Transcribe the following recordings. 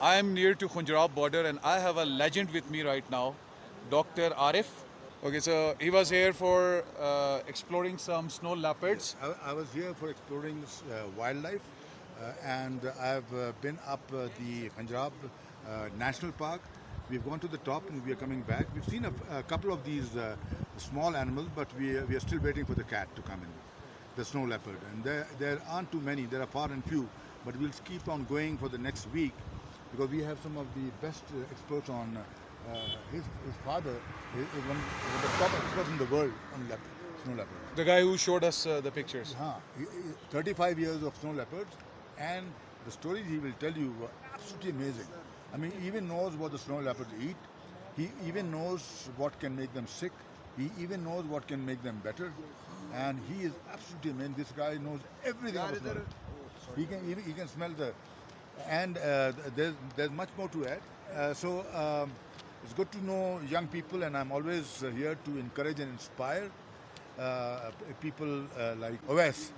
I am near to Khunjarab border and I have a legend with me right now, Dr. Arif. Okay, so he was here for exploring some snow leopards. I was here for exploring wildlife, and I've been up the Punjab National Park. We've gone to the top and we are coming back. We've seen a couple of these small animals, but we are still waiting for the cat to come in, the snow leopard. And there aren't too many, there are far and few, but we'll keep on going for the next week because we have some of the best experts on. His father is one of the top experts in the world on snow leopard. The guy who showed us the pictures. 35 years of snow leopards, and the stories he will tell you were absolutely amazing. I mean, he even knows what the snow leopards eat. He even knows what can make them sick. He even knows what can make them better. And he is absolutely amazing. This guy knows everything about snow leopards. He can smell the, and there's much more to add. It's good to know young people, and I'm always here to encourage and inspire people like OS.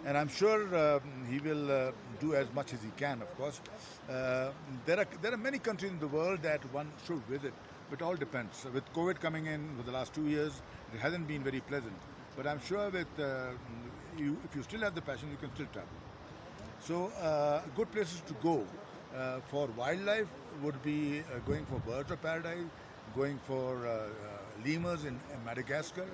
And I'm sure he will do as much as he can, of course. There are many countries in the world that one should visit, but it all depends. With COVID coming in for the last 2 years, it hasn't been very pleasant. But I'm sure with if you still have the passion, you can still travel. So good places to go for wildlife would be going for birds of paradise, going for lemurs in Madagascar,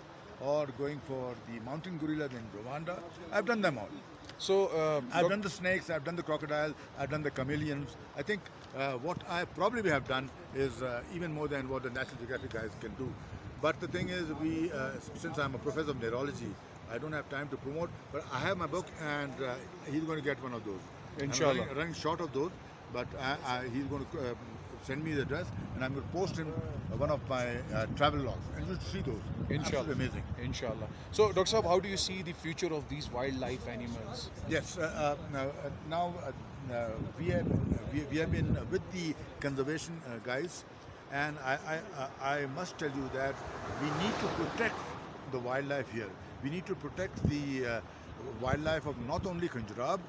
or going for the mountain gorillas in Rwanda. I've done them all. So, I've done the snakes, I've done the crocodiles, I've done the chameleons. I think what I probably have done is even more than what the National Geographic guys can do. But the thing is, since I'm a professor of neurology, I don't have time to promote, but I have my book and he's going to get one of those. Inshallah. I'm running short of those, but he's going to send me the address and I'm going to post him one of my travel logs. And you'll see those. Inshallah. Absolutely amazing. Inshallah. So, Dr. Saab, how do you see the future of these wildlife animals? Yes, now we have been with the conservation guys, and I must tell you that we need to protect the wildlife here. We need to protect the wildlife of not only Khunjarab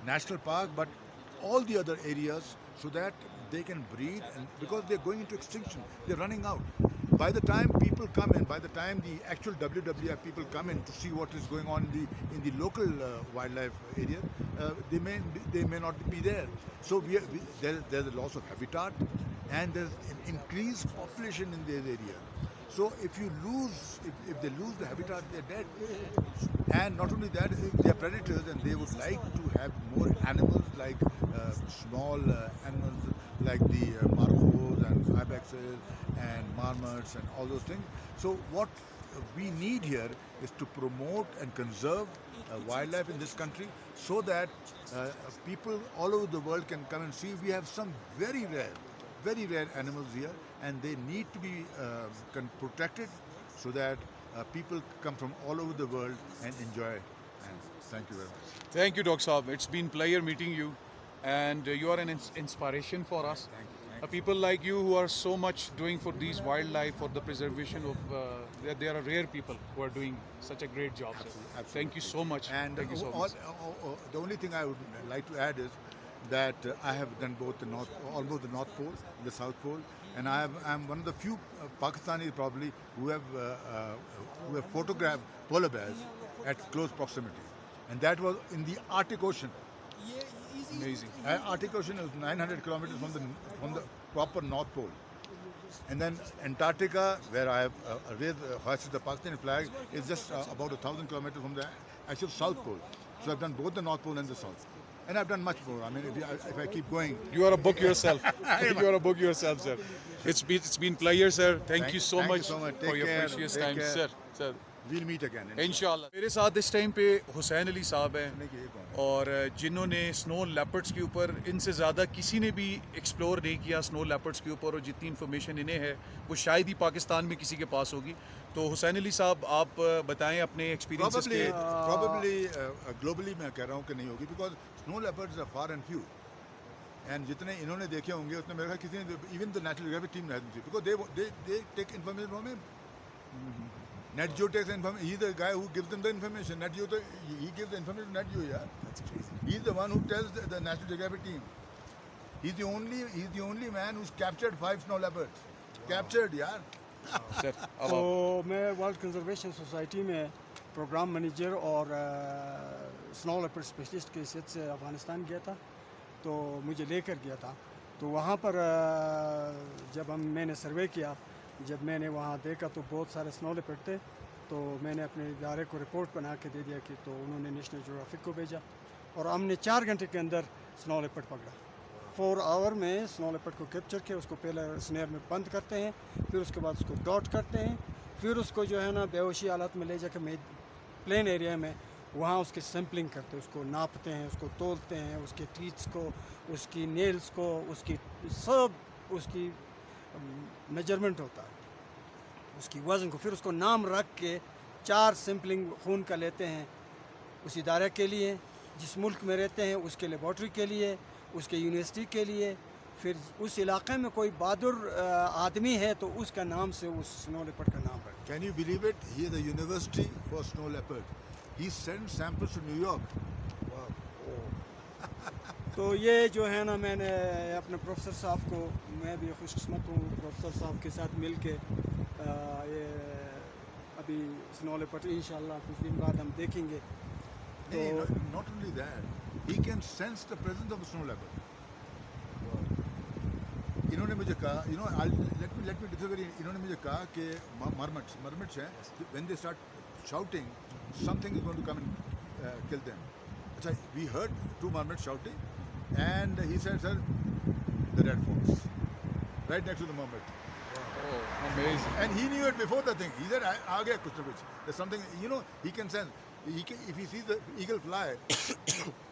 National Park, but all the other areas, so that they can breed, and because they're going into extinction, they're running out. By the time people come in, by the time the actual WWF people come in to see what is going on in the local wildlife area, they may not be there. So there's a loss of habitat, and there's an increased population in this area. So if they lose the habitat, they're dead. And not only that, they are predators, and they would like to have more animals, like small animals like the markhos and ibexes and marmots and all those things. So what we need here is to promote and conserve wildlife in this country, so that people all over the world can come and see. We have some very rare animals here, and they need to be protected, so that people come from all over the world and enjoy. And thank you very much. Thank you, Dr. Saab. It's been pleasure meeting you, and you are an inspiration for us. Thank you. People like you who are so much doing for these wildlife, for the preservation of. There are rare people who are doing such a great job. Sir. Absolutely. Thank you so much. And Thank you so much. the only thing I would like to add is that I have done both almost the North Pole and the South Pole, and I'm one of the few Pakistanis probably who have photographed polar bears at close proximity, and that was in the Arctic Ocean. Amazing. Arctic Ocean is 900 kilometers from the proper North Pole. And then Antarctica, where I have hoisted the Pakistani flag, is just about 1,000 kilometers from the actual South Pole. So I've done both the North Pole and the South. And I've done much more. I mean, if I keep going. You are a book yourself. You are a book yourself, sir. It's been pleasure, sir. Thank you so much for your precious time, sir. Sir. We'll meet again. इंशाल्लाह। मेरे साथ इस time पे हुसैन अली साहब हैं, और जिन्होंने snow leopards के ऊपर इनसे ज़्यादा किसी ने भी एक्सप्लोर नहीं किया स्नो लेपर्ड्स के ऊपर, और जितनी इन्फॉर्मेशन इन्हें है वो शायद ही पाकिस्तान में किसी के पास होगी। तो हुसैन अली साहब, आप बताएं अपने एक्सपीरियंसेस के। Probably globally मैं कह रहा हूँ कि नहीं होगी, because snow leopards are far and few. And जितने इन्होंने देखे होंगे उतने मेरे ख्याल किसी ने, even the National Geographic team hasn't seen, because they take information from him. Net Geo takes information. He's the guy who gives them the information. He gives the information to Net Geo, yeah. That's crazy. He's the one who tells the National Geographic team. He's the only man who's captured 5 snow leopards. Captured, yaar. Sir अब तो आप मैं world conservation society में programme manager और snow leopard specialist की हैसियत से अफ़गानिस्तान गया था, तो मुझे लेकर गया था। तो वहाँ पर जब मैंने सर्वे किया, जब मैंने वहाँ देखा तो बहुत सारे स्नो लेपर्ड थे। तो मैंने अपने इदारे को रिपोर्ट बना के दे दिया कि तो उन्होंने नेशनल ज्योग्राफिक को भेजा और हमने 4 घंटे के अंदर स्नो लेपर्ड पकड़ा। 4 आवर में स्नो लेपर्ड को कैप्चर किया, उसको पहले स्नेयर में बंद करते हैं, फिर उसके बाद उसको डॉट करते हैं, फिर उसको जो है ना बेहोशी हालत में ले जाकर प्लेन एरिया में वहाँ उसकी सैम्पलिंग करते हैं, उसको नापते हैं, उसको तोलते हैं, उसके टीथ्स को, उसकी नेल्स को, उसकी सब उसकी मेजरमेंट होता है, उसकी वज़न को, फिर उसको नाम रख के 4 सैम्पलिंग खून का लेते हैं उस इदारे के लिए, जिस मुल्क में रहते हैं उसके लेबॉर्ट्री के लिए, उसके यूनिवर्सिटी के लिए। फिर उस इलाके में कोई बहादुर आदमी है तो उसका नाम से उस स्नो लेपर्ड का नाम रखें। Can you believe it? He is a university for snow leopard. He sent samples to New York. तो ये जो है ना, मैंने अपने प्रोफेसर साहब को, मैं भी खुशकिस्मत हूँ प्रोफेसर साहब के साथ मिल के ये अभी स्नो लेपर्ड इंशाल्लाह कुछ दिन बाद हम देखेंगे। No, not only that, he can sense the presence of a snow leopard. इन्होंने मुझे कहा, let me disagree. इन्होंने मुझे कहा कि marmots हैं, when they start shouting, something is going to come and kill them. अच्छा, we heard 2 marmots shouting, and he said, sir, the red fox, right next to the marmot. amazing. And he knew it before the thing. He said, "आ गया कुछ ना कुछ." There's something, he can sense. If he sees the eagle fly,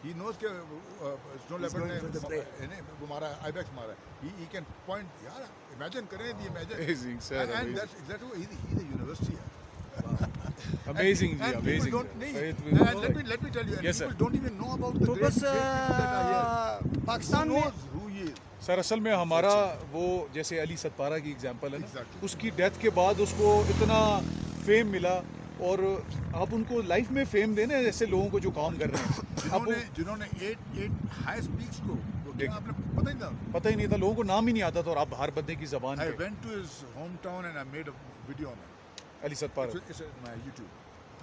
he knows कि snow leopard ने वो मारा, ibex मारा. He can point. यार, imagine करें, imagine. Amazing, sir, And amazing. that's exactly what he's a university. Amazing, and amazing. people don't need. It And was let like- me tell you, and Yes, sir. people don't even know about the तो great बस people that are here. Pakistan Who में knows who he is? Sir असल में हमारा वो जैसे अली सतपारा की example है ना, Exactly. उसकी डेथ के बाद उसको इतना फेम मिला, और आप उनको लाइफ में फेम देना ऐसे लोगों को जो काम कर रहे हैं। अब वो जिन्होंने 8 हाईएस्ट पीक्स को, वो क्या आपने पता ही था? पता ही नहीं था, लोगों को नाम ही नहीं आता था, और आप हर बंदे की जबान I पे went to his hometown and I made a video on it. Ali Sadpara. It's on my YouTube.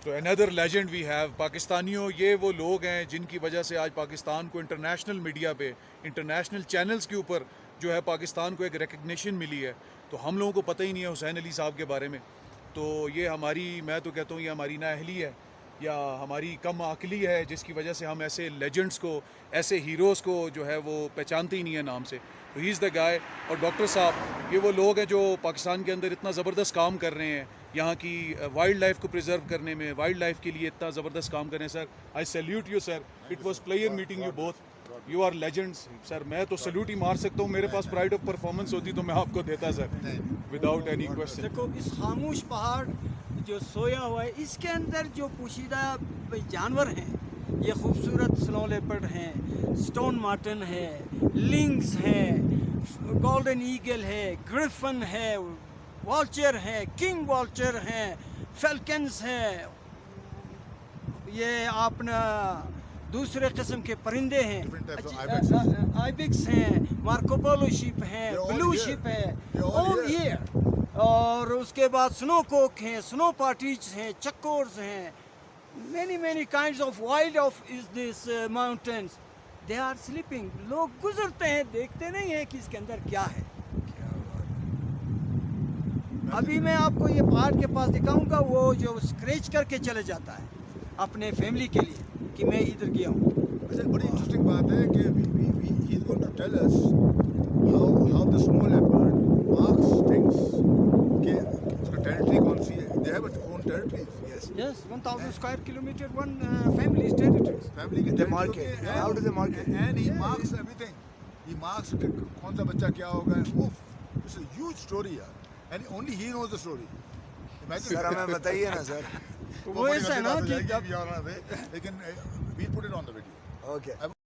तो अनदर लेजेंड वी हैव पाकिस्तानियों, ये वो लोग हैं जिनकी वजह से आज पाकिस्तान को इंटरनेशनल मीडिया पे, इंटरनेशनल चैनल्स के ऊपर जो है पाकिस्तान को एक रिकग्निशन मिली है। तो हम लोगों को पता ही नहीं है हुसैन अली साहब के बारे में। तो ये हमारी, मैं तो कहता हूँ ये हमारी नाअहली है या हमारी कम अकली है, जिसकी वजह से हम ऐसे लेजेंड्स को, ऐसे हीरोज़ को जो है वो पहचानते ही नहीं है नाम से। तो ही इज़ द गाय। और डॉक्टर साहब, ये वो लोग हैं जो पाकिस्तान के अंदर इतना ज़बरदस्त काम कर रहे हैं, यहाँ की वाइल्ड लाइफ को प्रिजर्व करने में, वाइल्ड लाइफ के लिए इतना ज़बरदस्त काम कर रहे हैं। Sir, I salute you sir, it was pleasure meeting you both, you are legends sir. मैं तो सैल्यूट ही मार सकता हूँ, मेरे पास प्राइड ऑफ परफॉर्मेंस होती तो मैं आपको देता सर, विदाउट एनी क्वेश्चन। देखो इस खामोश पहाड़ जो सोया हुआ है, इसके अंदर जो पोशीदा जानवर हैं, ये खूबसूरत स्नो लेपर्ड हैं, स्टोन मार्टन है, लिंक्स है, गोल्डन ईगल है, ग्रिफन है, वॉल्चर है, किंग वॉल्चर हैं, फेल्कन्स हैं, ये अपना दूसरे किस्म के परिंदे हैं, Different types of आइबिक्स हैं, मार्कोपोलो शिप हैं, They're all blue here. Ship है, They're all all here. Year. और उसके बाद स्नो कोक हैं, स्नो पार्टीज हैं, चक्कोर्स हैं, many kinds of wild of is this mountains. They are sleeping. लोग गुजरते हैं, देखते नहीं हैं कि इसके अंदर क्या है। अभी मैं आपको ये पहाड़ के पास दिखाऊंगा, वो जो स्क्रैच करके चले जाता है अपने फैमिली के लिए कि मैं इधर गया हूँ। अच्छा, बड़ी इंटरेस्टिंग बात है कि he is going to tell us how the snow leopard marks things कि उसका टेरिटरी कौन सी है. They have its own territories. Yes, 1000 square kilometer, one family's territories. Family के They territory mark होती it. है, How do they mark it? And he marks everything. He marks कि कौन सा बच्चा क्या होगा. Oof, it's a huge story यार. And only he knows the story. Imagine. Sir हमें बताइए ना सर। तो वो ऐसा है ना कि लेकिन we'll put it on the video. Okay